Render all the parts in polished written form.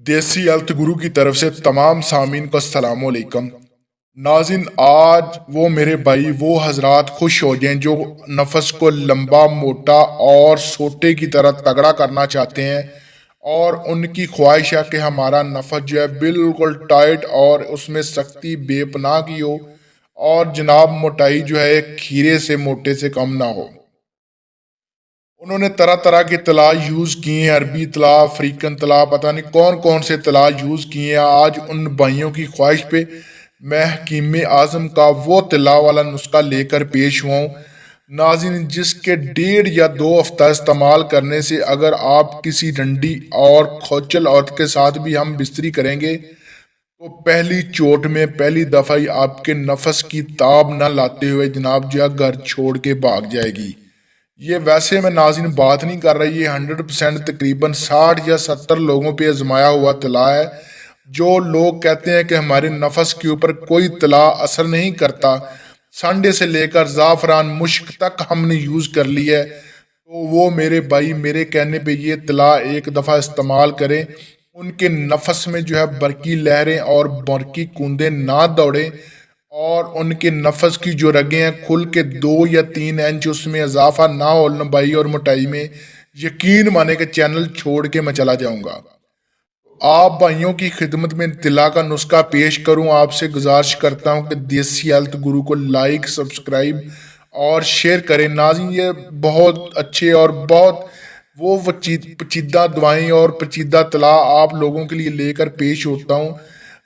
دیسی ہیلتھ گرو کی طرف سے تمام سامعین کو السلام علیکم۔ ناظرین، آج وہ میرے بھائی وہ حضرات خوش ہو جائیں جو نفس کو لمبا، موٹا اور سوٹے کی طرح تگڑا کرنا چاہتے ہیں، اور ان کی خواہش ہے کہ ہمارا نفس جو ہے بالکل ٹائٹ اور اس میں سختی بے پناہ کی ہو، اور جناب موٹائی جو ہے کھیرے سے موٹے سے کم نہ ہو۔ انہوں نے طرح طرح کے طلاء یوز کیے ہیں، عربی طلاء، افریقن طلاء، پتہ نہیں کون کون سے طلاء یوز کیے ہیں۔ آج ان بھائیوں کی خواہش پہ میں حکیم اعظم کا وہ طلاء والا نسخہ لے کر پیش ہوا ہوں ناظرین، جس کے 1.5 یا 2 ہفتہ استعمال کرنے سے اگر آپ کسی ڈنڈی اور کھوچل عورت کے ساتھ بھی ہم بستری کریں گے تو پہلی چوٹ میں پہلی دفعہ ہی آپ کے نفس کی تاب نہ لاتے ہوئے جناب جو ہے گھر چھوڑ کے بھاگ جائے گی۔ یہ ویسے میں ناظرین بات نہیں کر رہا، یہ 100% تقریباً 60 یا 70 لوگوں پہ آزمایا ہوا طلاء ہے۔ جو لوگ کہتے ہیں کہ ہمارے نفس کے اوپر کوئی طلاء اثر نہیں کرتا، سنڈے سے لے کر زعفران مشک تک ہم نے یوز کر لی ہے، تو وہ میرے بھائی میرے کہنے پہ یہ طلاء ایک دفعہ استعمال کریں، ان کے نفس میں جو ہے برقی لہریں اور برقی کوندیں نہ دوڑیں، اور ان کے نفس کی جو رگیں ہیں کھل کے 2 یا 3 انچ اس میں اضافہ نہ ہو لمبائی اور موٹائی میں، یقین مانے کہ چینل چھوڑ کے میں چلا جاؤں گا۔ آپ بھائیوں کی خدمت میں طلاء کا نسخہ پیش کروں، آپ سے گزارش کرتا ہوں کہ دیسی ہیلتھ گرو کو لائک، سبسکرائب اور شیئر کریں۔ ناظرین، یہ بہت اچھے اور بہت وہ پیچیدہ دعائیں اور پیچیدہ طلاء آپ لوگوں کے لیے لے کر پیش ہوتا ہوں،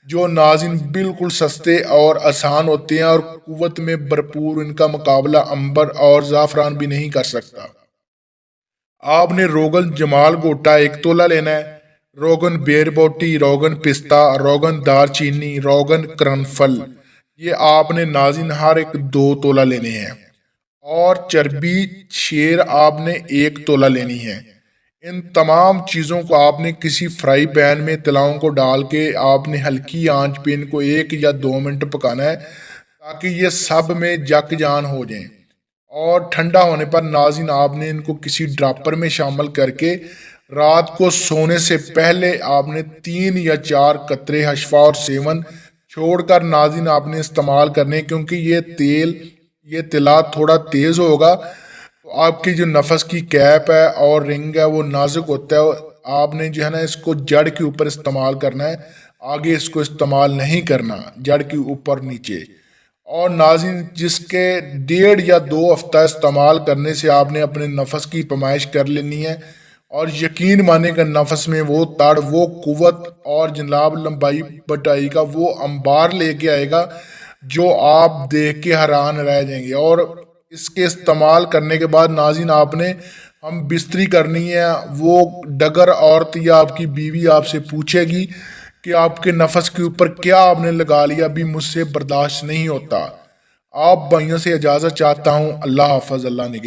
جو ناظرین بالکل سستے اور آسان ہوتے ہیں، اور قوت میں بھرپور، ان کا مقابلہ عنبر اور زعفران بھی نہیں کر سکتا۔ آپ نے روغن جمال گوٹا 1 تولہ لینا ہے، روغن بیر بوٹی، روغن پستہ، روغن دار چینی، روغن کرنفل، یہ آپ نے ناظرین ہر ایک 2 تولہ لینے ہیں، اور چربی شیر آپ نے 1 تولہ لینی ہے۔ ان تمام چیزوں کو آپ نے کسی فرائی پین میں طلاؤں کو ڈال کے آپ نے ہلکی آنچ پہ ان کو 1 یا 2 منٹ پکانا ہے، تاکہ یہ سب میں جک جان ہو جائیں، اور ٹھنڈا ہونے پر ناظرین آپ نے ان کو کسی ڈراپر میں شامل کر کے رات کو سونے سے پہلے آپ نے 3 یا 4 قطرے حشفہ اور سیون چھوڑ کر ناظرین آپ نے استعمال کرنے، کیونکہ یہ طلاء تھوڑا تیز ہوگا تو آپ کی جو نفس کی کیپ ہے اور رنگ ہے وہ نازک ہوتا ہے، آپ نے جو ہے نا اس کو جڑ کے اوپر استعمال کرنا ہے، آگے اس کو استعمال نہیں کرنا، جڑ کے اوپر نیچے۔ اور ناظرین، جس کے 1.5 یا 2 ہفتہ استعمال کرنے سے آپ نے اپنے نفس کی پیمائش کر لینی ہے، اور یقین مانے کہ نفس میں وہ تڑ، وہ قوت اور جناب لمبائی بٹائی کا وہ انبار لے کے آئے گا جو آپ دیکھ کے حیران رہ جائیں گے۔ اور اس کے استعمال کرنے کے بعد ناظرین آپ نے ہم بستری کرنی ہے، وہ ڈگر عورت یا آپ کی بیوی آپ سے پوچھے گی کہ آپ کے نفس کے اوپر کیا آپ نے لگا لیا، ابھی مجھ سے برداشت نہیں ہوتا۔ آپ بھائیوں سے اجازت چاہتا ہوں، اللہ حافظ، اللہ نگہبان۔